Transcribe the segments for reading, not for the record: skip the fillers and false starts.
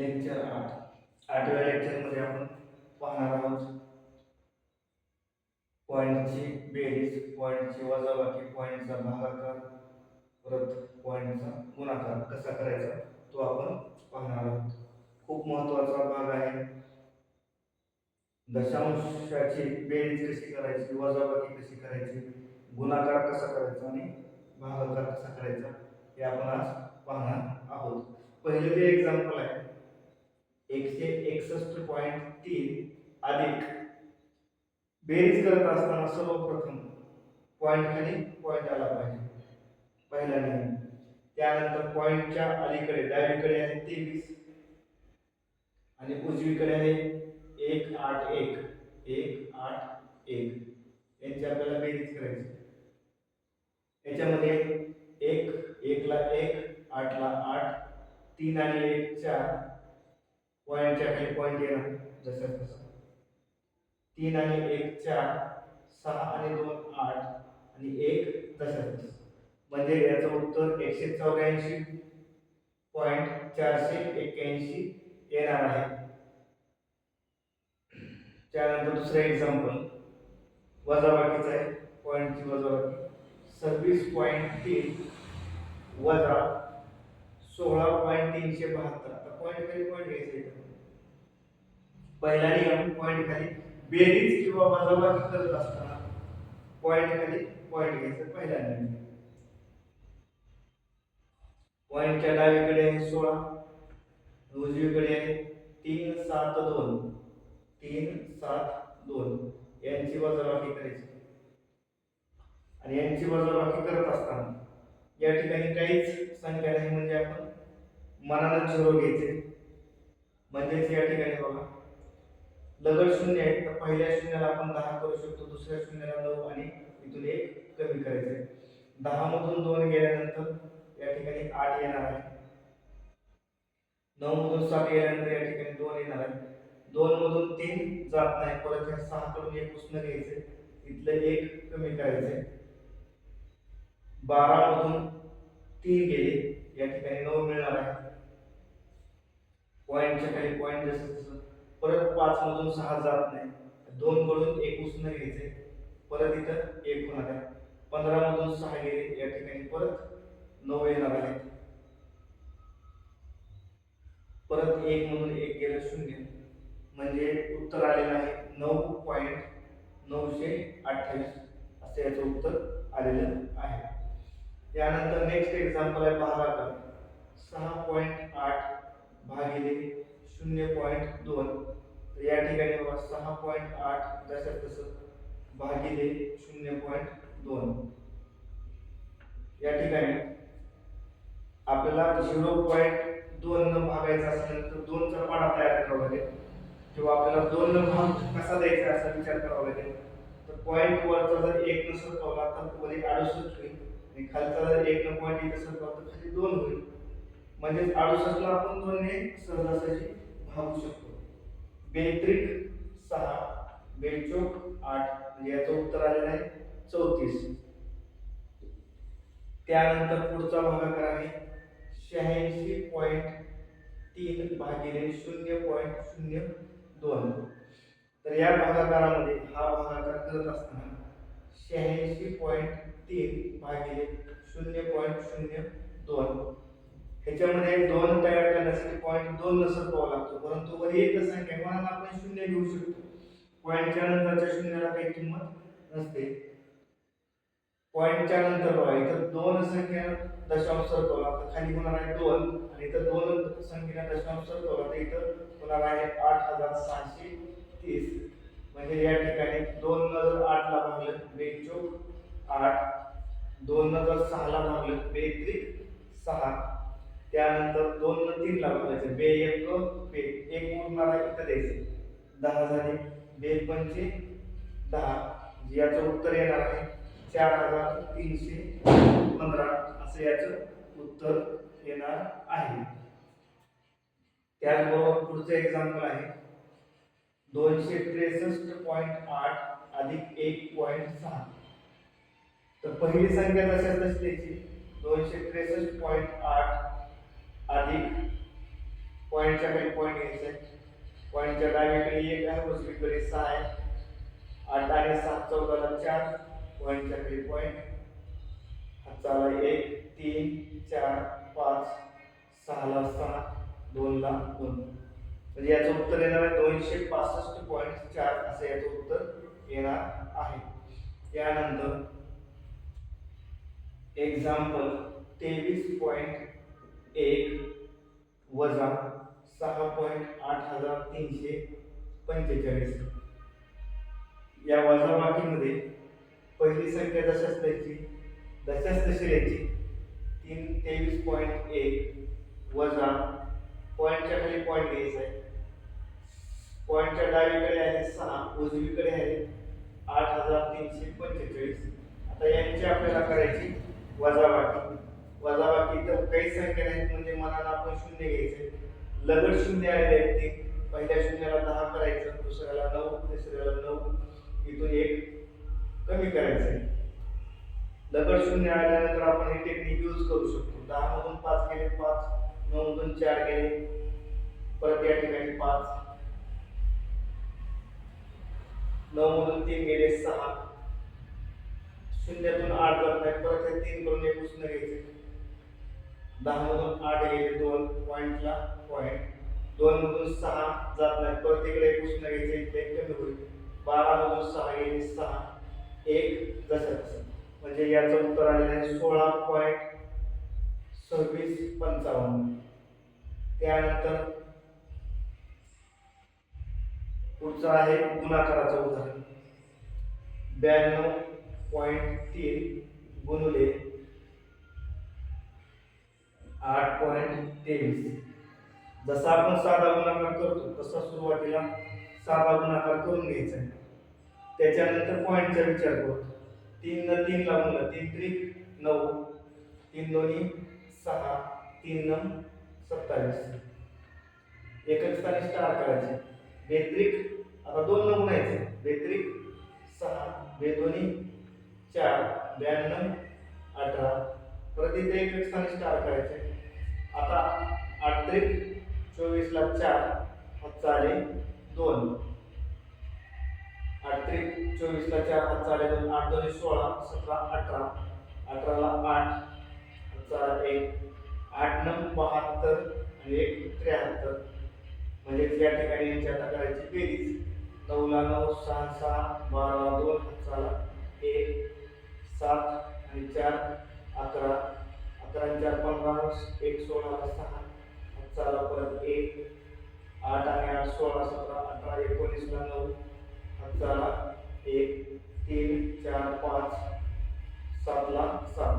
Lecture 8 8व्या लेक्चरमध्ये आपण पाहणार आहोत पॉईंटची बेरीज, पॉईंटची वजाबाकी, पॉईंटचा भागाकार, परत पॉईंटचा गुणाकार कसा करायचा तो आपण पाहणार आहोत. खूप महत्त्वाचा भाग आहे. दशांशाची बेरीज कशी करायची, वजाबाकी कशी करायची, गुणाकार कसा करायचा आणि भागाकार कसा करायचा हे आपण आज पाहणार आहोत. पहिले जे एक्झाम्पल आहे 161.3 अधिक बेरीज करत असताना सर्वप्रथम पॉईंट खाली पॉईंट आला पाहिजे, पहिला नियम. त्यानंतर पॉईंटच्या अलीकडे डावीकडे आहे 23 आणि उजवीकडे आहे 181 181 यांची आपल्याला बेरीज करायची. याच्यामध्ये 1 ला 1 8 ला 8 3 आणि 1 4 पॉईंटच्या खाली पॉईंट येणार जसं तसं 3 आणि 1 4 6 आणि 2 8 आणि 1 तसं तसं. म्हणजे याचं उत्तर 184.481 येणार आहे. त्यानंतर दुसरं एक्झाम्पल वजाबाकीचं आहे. पॉईंटची वजाबाकी 26.3 वजा 16.372. आता पॉईंट खाली पॉईंट घ्यायचं. पहिला नियम पॉईंट खाली बेरीज किंवा वजाबाकी करत असताना पॉईंट खाली पॉईंट घ्यायचं, पहिला नियम. पॉईंटच्या डावीकडे आहे 16, उजवीकडे आहे 372 372 यांची वजाबाकी करायची. आणि यांची वजाबाकी करत असताना या ठिकाणी काहीच संख्या नाही, म्हणजे आपण मनानं झिरो घ्यायचे. म्हणजेच या ठिकाणी बघा लगड शून्य आहे, तर पहिल्या शून्याला आपण 10 करू शकतो, दुसऱ्या शून्याला 9 आणि इथून 1 कमी करायचे. 10 मधून 2 गेल्यानंतर या ठिकाणी 8 येणार आहे. 9 मधून 7 गेल्यानंतर या ठिकाणी 2 येणार आहे. 2 मधून 3 जात नाही, परत या 6 कडून 1 उसनं घ्यायचे, इथलं 1 कमी करायचे. 12 मधून 3 गेले, या ठिकाणी 9 मिळणार आहे. पॉईंटच्या खाली पॉईंट जसं तसं. परत 5 मधून 6 जात नाही, 2 कडून 1 उसनं घ्यायचे, परत इथं 1 होणार आहे. 15 मधून 6 गेले, या ठिकाणी परत 9 येणार आहे. परत 1 मधून 1 गेलं 0, म्हणजे उत्तर आलेलं आहे 9.928 असे याचं उत्तर आलेलं आहे. त्यानंतर नेक्स्ट एक्झाम्पल आहे भागाकार 6.8 भागिले 0.2. तर या ठिकाणी बघा 6.8 जसं तसं भागिले 0.2. या ठिकाणी आपल्याला 0.2 न भागायचं असेल तर 2 चा पाडा तयार करावा लागेल, किंवा आपल्याला 2 न भाग कसा द्यायचा असा विचार करावा लागेल. तर पॉईंट वरचा जर 1 नसर पावला तर वर 68 होईल, आणि खालचा जर 1 न पॉईंट इथं सर पावला तर खाली 2 होईल. म्हणजे 68 ला आपण 2 ने सहजासहजी भागू शकतो. 2 6 2 8 म्हणजे याचं उत्तर आलेलं आहे 34. त्यानंतर पुढचा भागाकार आहे 86.3 भागिले 0.02. तर या भागाकारामध्ये हा भागाकार करत असताना 86.3 भागिले 0.02 ह्याच्यामध्ये 2 तयार करण्यासाठी पॉईंट 2 नसर पाहावा लागतो, परंतु वर एकच संख्या म्हणून आपण 0 घेऊ शकतो. पॉईंटच्या नंतरच्या शून्याला काही किंमत नसते. पॉईंटच्या नंतर बघा इथं 2 संख्या दशांश सरकवला तर खाली होणार आहे 2, आणि इथं 2 संख्येला दशांश सरकवला तर इथं होणार आहे 8630. म्हणजे या ठिकाणी 2 न जर 8 ला भागलं 2 8, 2 न जर 6 ला भागलं 2 6, त्यानंतर 2 न 3 ला भागायचं 2 1 उरणार आहे इथं द्यायचं 10 झाले, 2 पंचे 10, याचं उत्तर येणार आहे 4315 असं याचं उत्तर येणार आहे. त्याचबरोबर पुढचं एक्झाम्पल आहे 263.8 अधिक 1.6. तर पहिली संख्या तशाच तशी 263.8 अधिक पॉईंटच्या खाली पॉईंट घ्यायचा आहे. पॉईंटच्या डावीकडे 1 आहे, उजवीकडे 6 आहे. 8 आणि 6 14ला 4. पॉईंटच्या खाली पॉईंट. हाताला 1 3 4 5 6ला 6 2ला 2. म्हणजे याचं उत्तर येणार आहे 265.4 असं याचं उत्तर येणार आहे. त्यानंतर एक्झाम्पल 23.1 वजा 6.8345. या वजाबाकीमध्ये पहिली संख्या जशाच त्याची तशाच तशी लिहायची. 23.1 वजा पॉईंटच्या खाली पॉईंट घ्यायचा आहे. पॉईंटच्या डावीकडे आहे 6, उजवीकडे आहे 8345. आता यांची आपल्याला करायची वजाबाकी. वजाबाकी तर काही संख्या नाहीत म्हणजे मनाला आपण शून्य घ्यायचे. लगड शून्य आलेले आहेत ते. पहिल्या शून्याला 10 करायचं, दुसऱ्याला 9, तिसऱ्याला 9, इथून 1 कमी करायचं. लगड शून्य आल्यानंतर आपण हे टेक्निक यूज करू शकतो. 10 मधून 5 गेले 5, 9 मधून 4 गेले, परत या ठिकाणी 5, 9 मधून 3 गेले 6, शून्यातून 8 जात नाही, परत हे 3 करून 1 पुसणं घ्यायचे. 10 मधून 8 गेले 2, पॉईंटला पॉईंट. 2 मधून 6 जात नाही, परत इकडे 1 पुसणं घ्यायचे, इथे कमी होईल. 12 मधून 6 गेले 6, 1 जसं. म्हणजे याचं उत्तर आलेलं आहे 16.2655. त्यानंतर पुढचं आहे गुणाकाराचं उदाहरण. 92.3 गुणिले 8.23. जसा आपण साधा गुणाकार करतो तसा सुरुवातीला साधा गुणाकार करून घ्यायचा आहे. त्याच्यानंतर पॉईंटचा विचार करतो. 3 न 3 ला गुणलं, 3 त्रिक 9, 3 दोन्ही 6, 3 न 27. एकच स्थानी स्टार करायचे. बेत्रिक आता 2 न गुणायचे. बेत्रिक 6, बेदोनी 4, 92 18. परत इथे एकच स्थानी स्टार करायचे. आता 8 त्रिक 24 ला 4, हातचा आले 2. 8 त्रिक 24 ला 4, हातचा आले 2. 8 दोन्ही 16, 17 18, 18 ला 8, हातचा 1. 8 9 72 आणि 1 73. म्हणजे या ठिकाणी यांची आता करायची बेरीज. 9 ला 9, 6 6, 12 ला 2, हातचा 1, 7 आणि 4 11, 11 आणि 4 15, 1 16 ला 6, हातचा परत 1, 8 आणि 8 16 17 18 19 ला 9, हातचा 1, 3 4 5 7 ला 7.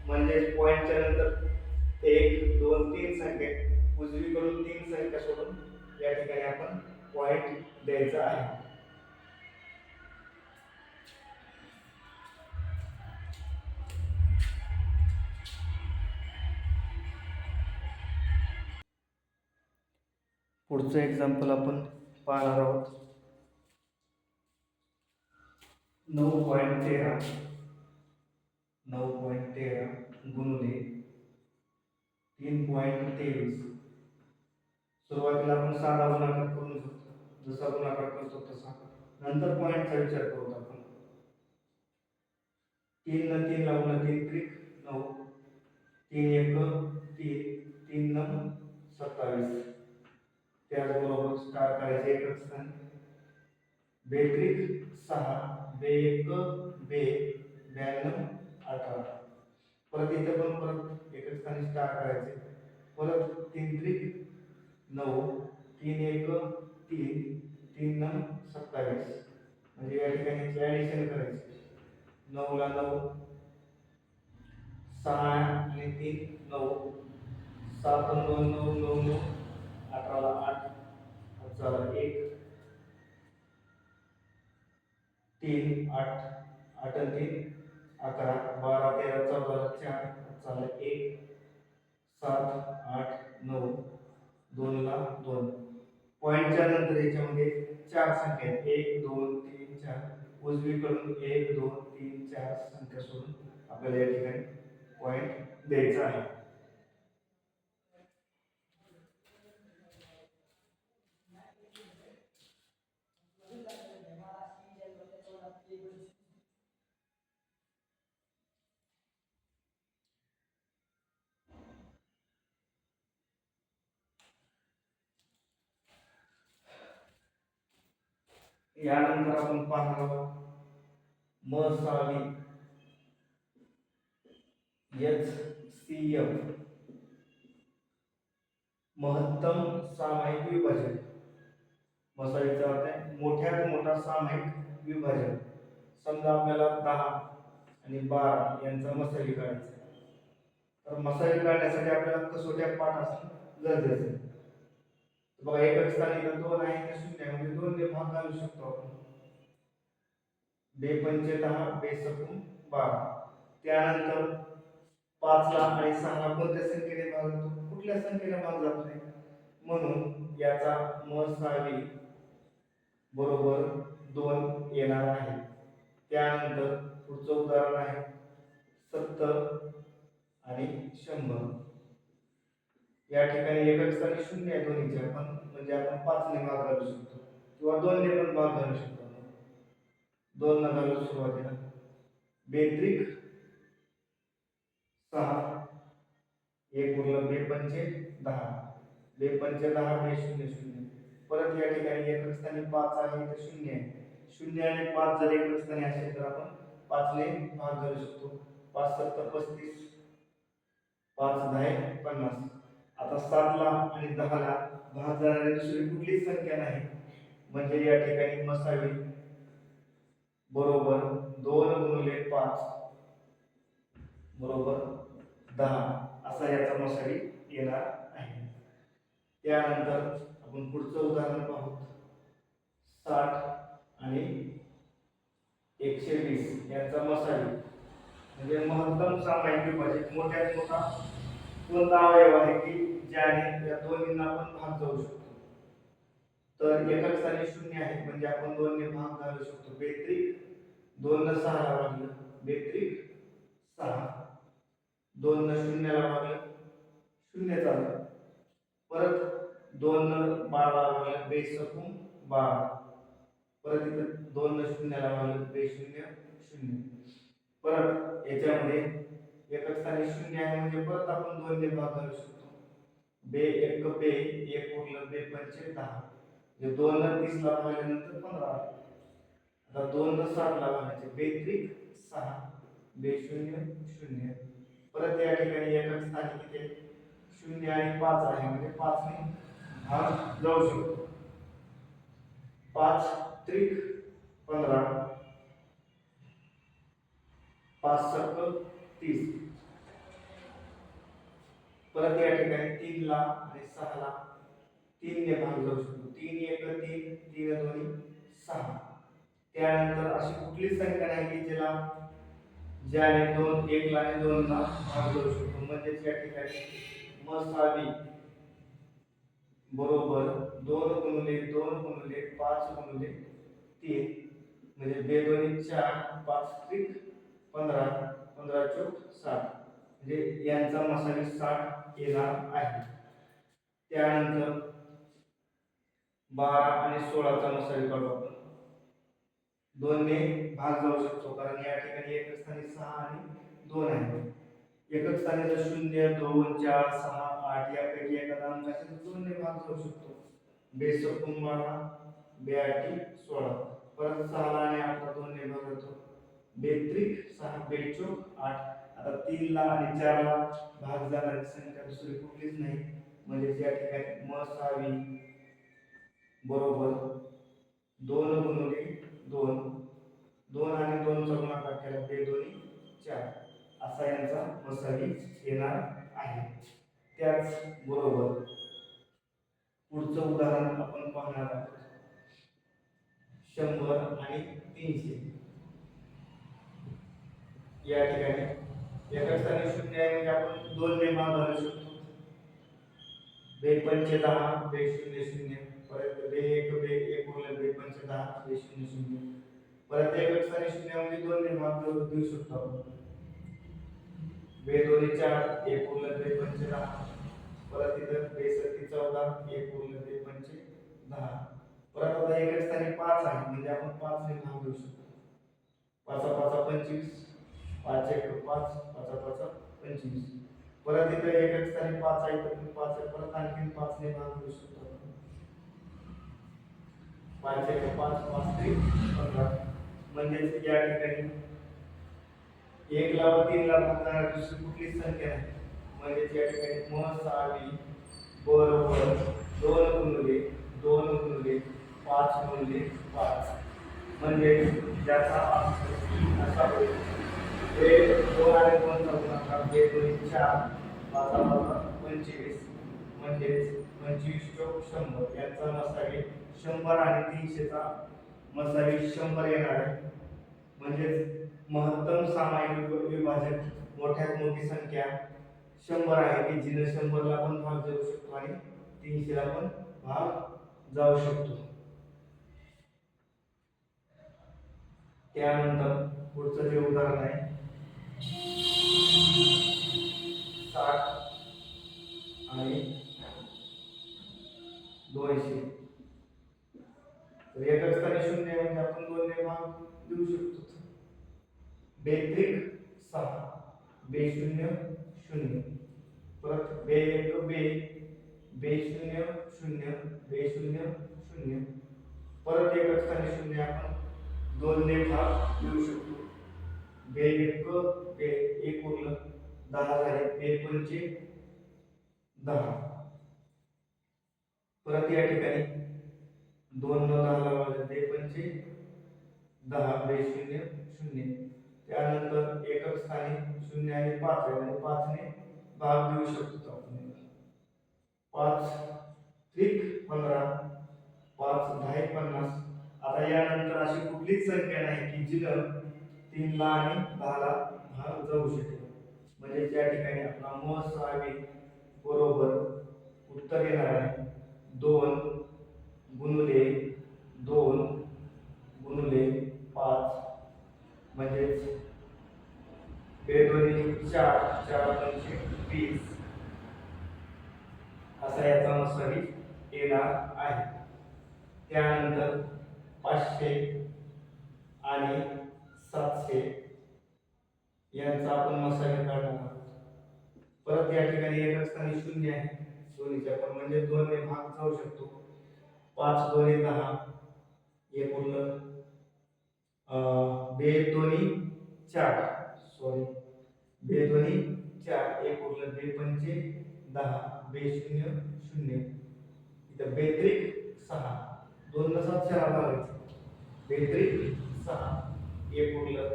म्हणजे पॉईंटच्या नंतर 1 2 3 संख्या, उजवीकडून 3 संख्या सोडून या ठिकाणी आपण पॉईंट द्यायचा आहे. पुढचं एक्झाम्पल आपण पाहणार आहोत. 9.13 गुणिले 3.23. सुरुवातीला आपण साधा गुणाकार करून घेऊ, जसा गुणाकार करतो तसा. नंतर पॉईंटचा विचार करू आपण. 3 न 3 ला गुणलं, 3 त्रिक 9, 3 1 3, 3 न 27. त्याचबरोबर स्टार करायचे एकच स्थान. बेत्रिक 6, बे 1 बे 92 18. परत इथे पण परत एकच स्थानी स्टार करायचे. परत 3 त्रिक 9, 3 1 3, 3 न 27. म्हणजे या ठिकाणी ऍडिशन करायची. 9 ला 9, 6 आणि 3 9, 7 आणि 2 9 9 9, 18 ला 8, हातचा 1, 3 8 8 आणि 3 11, 12 13 14 ला 4, हातचा 1, 7 8 9, 2 ला 2. पॉईंटच्या नंतर याच्यामध्ये 4 संख्या आहेत. 1 2 3 4. उजवीकडून 1 2 3 4 संख्या सोडून आपल्याला या ठिकाणी पॉईंट द्यायचा आहे. यानंतर आपण पाहणार आहोत मसावी HCF महत्तम सामायिक विभाजन. मसावीचा अर्थ आहे मोठ्यात मोठा सामायिक विभाजन. समजा आपल्याला 10 आणि 12 यांचा मसावी काढायचा आहे, तर मसावी काढण्यासाठी आपल्याला कसोट्या पाठ असणं गरजेचं आहे. बघा एकच स्थानी इथं 2 आहे तर 0 आहे, म्हणजे 2 ने भाग घालू शकतो आपण. 2 पंचे 10, 2 सकून 12. त्यानंतर 5 ला आणि 6 ला कोणत्या संख्येने भाग जातो? कुठल्या संख्येने भाग जात नाही, म्हणून याचा मसावी बरोबर 2 येणार आहे. त्यानंतर पुढचं उदाहरण आहे 70 आणि 100. या ठिकाणी एकच स्थानी 0 आहे दोन्हीच्या, पण म्हणजे आपण 5 ने भाग घालू शकतो किंवा 2 ने पण भाग घालू शकतो. 2 न घालू सुरुवातीला. बेत्रिक 6, 1 उरलं 2 पंचे 10, 2 पंचे 10, 2 0 0. परत या ठिकाणी एकच स्थानी 5 आहे तर 0 आहे. 0 आणि 5 जर एकच स्थानी असेल तर आपण 5 ने भाग घालू शकतो. 5 7 35, 5 10 50. आता 7 ला आणि 10 ला भाग जाणारी दुसरी कुठलीच संख्या नाही, म्हणजे या ठिकाणी मसावी बरोबर 2 गुणिले 5 बरोबर 10 असा याचा मसावी येणार आहे. त्यानंतर आपण पुढचं उदाहरण पाहू 60 आणि 120 यांचा मसावी म्हणजे महत्तम सामायिक विभाजक. मोठ्यात मोठा कोणता अवयव आहे की ज्याने या दोन्हींना आपण भाग जाऊ शकतो? तर एकच स्थानी 0 आहे, म्हणजे आपण 2 ने भाग घालू शकतो. बेत्रिक 2 न 6 ला भागलं, बेत्रिक 6. 2 न 0 ला भागलं, 0 झालं. परत 2 न 12 ला भागलं, 2 सकून 12. परत इथं 2 न 0 ला भागलं, 2 0 0. परत याच्यामध्ये एकच स्थानी 0 आहे, म्हणजे परत आपण 2 ने भाग घालू शकतो. 2 1 2, 1 उरलं 2 पंचे 10, म्हणजे 2 न 30 ला भागल्यानंतर 15. आता 2 न 7 ला भागायचे, बेत्रिक 6, 2 0 0. परत या ठिकाणी एकच स्थानी किती 0 आणि 5 आहे, म्हणजे 5 ने भाग जाऊ शकतो. 5 त्रिक 15, 5 सक 30. परत या ठिकाणी 3 ला आणि 6 ला 3 ने भाग जाऊ शकतो. 3 1 3, 3 2 6. त्यानंतर अशी कुठली संख्या नाही की ज्याने 2 1 ला आणि 2 ला भाग जाऊ शकतो, म्हणजे या ठिकाणी मसावी बरोबर 2 गुणिले 2 गुणिले 5 गुणिले 3, म्हणजे 2 दोन्ही 4, 5 त्रिक 15, 15 चौक 60, म्हणजे यांचा मसावी 60 येणार आहे. त्यानंतर 12 आणि 16चा मसावी काढू आपण. 2 ने भाग जाऊ शकतो, कारण या ठिकाणी एकच स्थानी 6 आणि 2 आहे. एकच स्थानी जर 0 2 4 6 8 यापैकी एखादा अंक असेल तर 2 ने भाग जाऊ शकतो. 2 सकून 12, 2 8 16. परत 6 ला आणि 8 ला 2 ने भाग जातो. 2 त्रिक 6, 2 चौक 8. आता 3 ला आणि 4 ला भाग जाणारी संख्या दुसरी कुठलीच नाही, म्हणजे या ठिकाणी मसावी बरोबर 2 गुणिले 2, 2 आणि 2 चा गुणाकार केला 2 दोन्ही 4, असा यांचा मसावी येणार आहे. त्याच बरोबर पुढचं उदाहरण आपण पाहणार आहोत 100 आणि 300. या ठिकाणी एका स्थानी 0 आहे, म्हणजे आपण 2 ने भाग घालू शकतो. 2 पंचे 10, 2 0 0. परत 2 1 2, 1 उरलं 2 पंचे 10, 2 0 0. परत एकच स्थानी 0 म्हणजे 2 ने भाग देऊ शकतो आपण. 2 दोन्ही 4, 1 उरलं 2 पंचे 10. परत इथं 2 सत्ती 14, 1 उरलं 2 पंचे 10. परत आता एकच स्थानी 5 आहे, म्हणजे आपण 5 ने भाग देऊ शकतो. 5 5 25, 5 1 5, 5 5 25. परत इथं एकच स्थानी 5 आहे, तर 5 परत आणखीन 5 ने भाग देऊ शकतो. 5 एक 5 5 त्रिक 15 म्हणजेच या ठिकाणी 1 ला व 3 ला भागणारी दुसरी कुठलीच संख्या नाही म्हणजेच या ठिकाणी मसावी बरोबर 2 गुणिले 2 गुणिले 5 गुणिले 5 म्हणजे ज्याचा अर्थ असा होईल हे 2 आणि 2 चा गुणाकार 2 4 5 25 म्हणजेच 25 चौक 100 याचा मसावी 100 आणि 300 चा मसावी 100 येणार आहे म्हणजेच महत्तम सामायिक विभाजक मोठ्यात मोठी संख्या 100 आहे की जिने 100 ला पण भाग जाऊ शकतो आणि 300 ला पण भाग जाऊ शकतो. त्यानंतर पुढचं जे उदाहरण आहे 60 आणि 200 तर एकच स्थानी 0 म्हणजे आपण 2 ने भाग देऊ शकतो. बेत्रिक 6 बे 0 0 परत बे 1 बे बे 0 0 बे 0 0 परत एकच स्थानी 0 आपण 2 ने भाग देऊ शकतो. बे 1 बे 1 उरलं 10 झाले बे 5 10 परत या ठिकाणी 2 न 10 लावले बे 5 10 बे 0 0 त्यानंतर एकक स्थानी 0 आणि 5 आहे म्हणजे 5 ने भाग देऊ शकतो आपण 5 त्रिक 15 5 10 50 आता यानंतर अशी कुठलीच संख्या नाही की जिनं 3 ला आणि 10 ला भाग जाऊ शकेल म्हणजे त्या ठिकाणी आपला मसावी बरोबर उत्तर येणार आहे 2 गुणिले 2 गुणिले 5 म्हणजेच बेदोनी 4 4 पंचे 20 असा याचा मसावी येणार आहे. त्यानंतर 500 आणि 700 यांचा आपण मसावी काढणार आहोत. परत या ठिकाणी एकच स्थानी 0 आहे दोन्हीच्या पण म्हणजे 2 ने भाग जाऊ शकतो. 5 2 10 एक उरलं बे 2 4 सॉरी बे 2 4 एक उरलं बे 5 10 बे 0 0 इथं बेत्रिक 6 2 न 7 4 भागायचं बेत्रिक 6 एक उरलं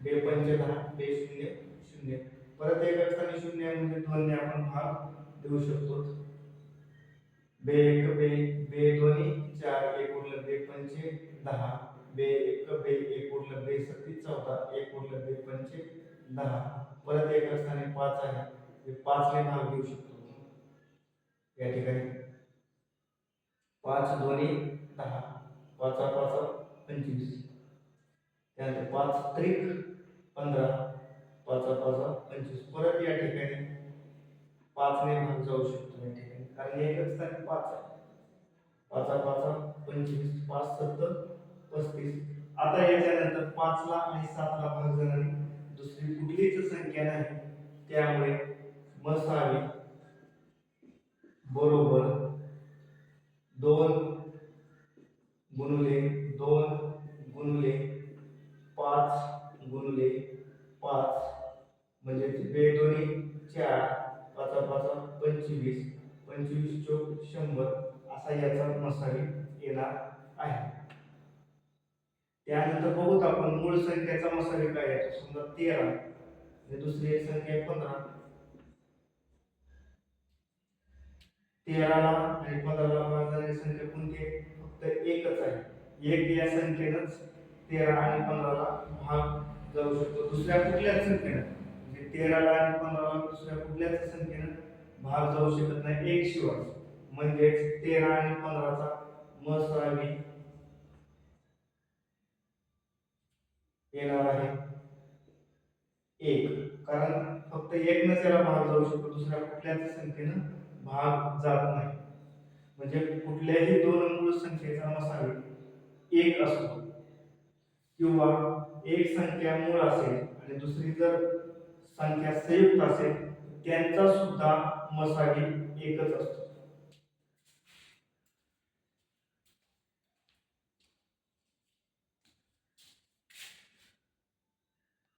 बे 5 10 बे 0 0 परत एकच स्थानी 0 म्हणजे 2 ने आपण भाग देऊ शकतो. बे 1 बे बे 2 4 एक उरलं बे 5 10 बे 1 बे 1 उरलं बे 7 14 एक उरलं बे 5 10 परत एकच स्थानी 5 आहे ते 5 ने भाग देऊ शकतो. या ठिकाणी 5 2 10 5 5 25 त्यानंतर 5 त्रिक 15 5 5 25 परत या ठिकाणी 5 ने भाग जाऊ शकतो या ठिकाणी कारण एकच स्थानी 5 आहे 5 5 25 5 7 35 आता याच्यानंतर 5 ला आणि 7 ला भाग जाणारी दुसरी कुठलीच संख्या नाही त्यामुळे मसावी बरोबर 2 गुणिले 2 गुणिले 5 गुणिले 5 म्हणजे बे 2 4 5 5 25 25 चौक 100 असा याचा मसावी येणार आहे. त्यानंतर बघूत आपण मूळ संख्येचा मसावी काय येतो समजा 13 आणि दुसरी एक संख्या आहे 15 13 ला आणि 15 ला भाग जाणारी संख्या कोणती आहे फक्त एकच आहे एक या संख्येनंच 13 आणि 15 ला भाग जाऊ शकतो दुसऱ्या कुठल्याच संख्येनं म्हणजे 13 ला आणि 15 ला दुसऱ्या कुठल्याच संख्येनं भाग जाऊ शकत नाही एक शिवाय म्हणजेच 13 आणि 15 चा मसावी येणार आहे 1 कारण फक्त एक न त्याला भाग जाऊ शकतो दुसऱ्या कुठल्याच संख्येनं भाग जात नाही म्हणजे कुठल्याही दोन मूळ संख्येचा मसावी 1 असतो किंवा एक संख्या मूळ असेल आणि दुसरी जर संख्या संयुक्त असेल त्यांचा सुद्धा मसावी एकच असतो.